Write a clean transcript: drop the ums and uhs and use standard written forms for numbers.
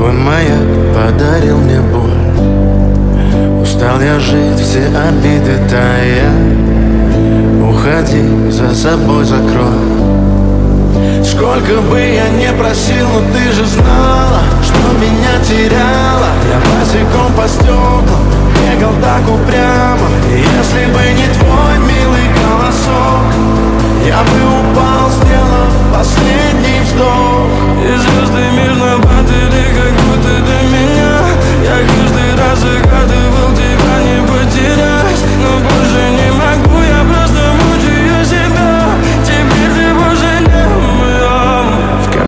Твой маяк подарил мне боль. Устал я жить, все обиды тая. Уходи, за собой закрой. Сколько бы я не просил, но ты же знала, что меня теряла. Я босиком по стеклам бегал так упрямо. И если бы не твой милый голосок, я бы упал.